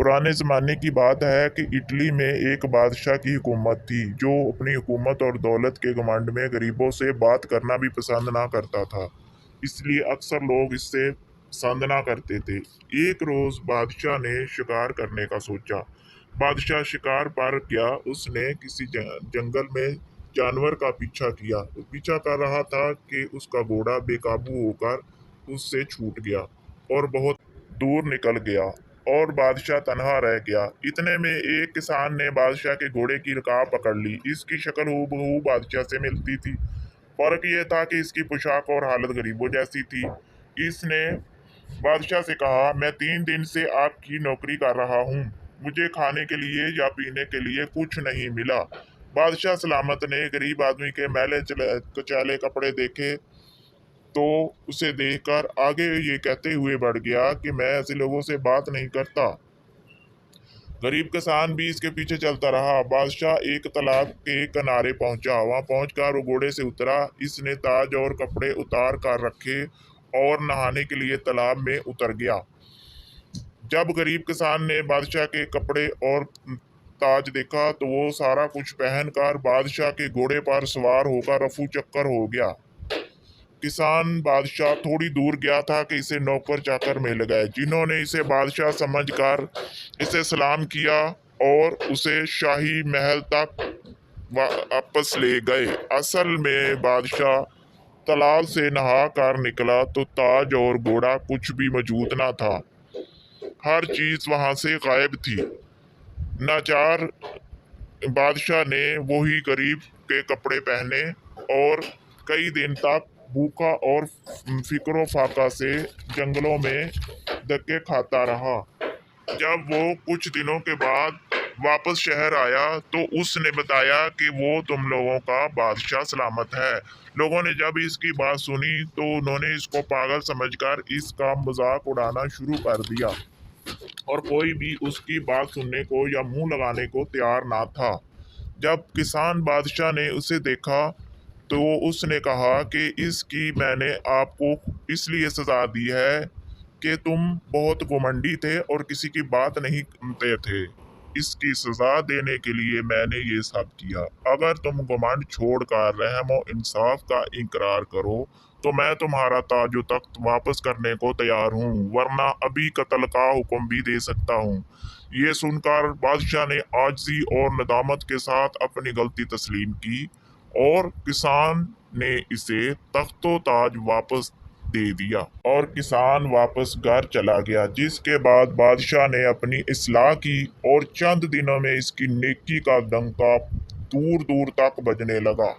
पुराने ज़माने की बात है कि इटली में एक बादशाह की हुकूमत थी जो अपनी हुकूमत और दौलत के घमंड में गरीबों से बात करना भी पसंद ना करता था। इसलिए अक्सर लोग इससे पसंद ना करते थे। एक रोज़ बादशाह ने शिकार करने का सोचा। बादशाह शिकार पर गया। उसने किसी जंगल में जानवर का पीछा किया। वो पीछा कर रहा था कि उसका घोड़ा बेकाबू होकर उससे छूट गया और बहुत दूर निकल गया और बादशाह तनहा रह गया। इतने में एक किसान ने बादशाह के घोड़े की रकाब पकड़ ली। इसकी शक्ल हूबहू बादशाह से मिलती थी। फर्क ये था कि इसकी पोशाक और हालत गरीबों जैसी थी। इसने बादशाह से कहा, मैं 3 दिन से आपकी नौकरी कर रहा हूँ। मुझे खाने के लिए या पीने के लिए कुछ नहीं मिला। बादशाह सलामत ने गरीब आदमी के मैले कुचैले कपड़े देखे तो उसे देखकर आगे ये कहते हुए बढ़ गया कि मैं ऐसे लोगों से बात नहीं करता। गरीब किसान भी इसके पीछे चलता रहा। बादशाह एक तालाब के किनारे पहुंचा। वहां पहुंचकर वो घोड़े से उतरा। इसने ताज और कपड़े उतार कर रखे और नहाने के लिए तालाब में उतर गया। जब गरीब किसान ने बादशाह के कपड़े और ताज देखा तो वो सारा कुछ पहनकर बादशाह के घोड़े पर सवार होकर रफू चक्कर हो गया। किसान बादशाह थोड़ी दूर गया था कि इसे नौकर चाकर मिल गए, जिन्होंने इसे बादशाह समझकर इसे सलाम किया और उसे शाही महल तक वापस ले गए। असल में बादशाह तालाब से नहा कर निकला तो ताज और घोड़ा कुछ भी मौजूद ना था। हर चीज वहां से गायब थी। नाचार बादशाह ने वही गरीब के कपड़े पहने और कई दिन तक भूखा और फिक्रो फाका से जंगलों में धक्के खाता रहा। जब वो कुछ दिनों के बाद वापस शहर आया तो उसने बताया कि वो तुम लोगों का बादशाह सलामत है। लोगों ने जब इसकी बात सुनी तो उन्होंने इसको पागल समझकर इसका मजाक उड़ाना शुरू कर दिया और कोई भी उसकी बात सुनने को या मुंह लगाने को तैयार ना था। जब किसान बादशाह ने उसे देखा तो उसने कहा कि इसकी मैंने आपको इसलिए सजा दी है कि तुम बहुत घमंडी थे और किसी की बात नहीं सुनते थे। इसकी सजा देने के लिए मैंने ये सब किया। अगर तुम घमंड छोड़कर रहम और इंसाफ का इकरार करो तो मैं तुम्हारा ताज व तख्त वापस करने को तैयार हूँ, वरना अभी कत्ल का हुक्म भी दे सकता हूँ। ये सुनकर बादशाह ने आजिज़ी और नदामत के साथ अपनी गलती तस्लीम की और किसान ने इसे तख्तो ताज वापस दे दिया और किसान वापस घर चला गया। जिसके बाद बादशाह ने अपनी इस्लाह की और चंद दिनों में इसकी नेकी का डंका दूर दूर तक बजने लगा।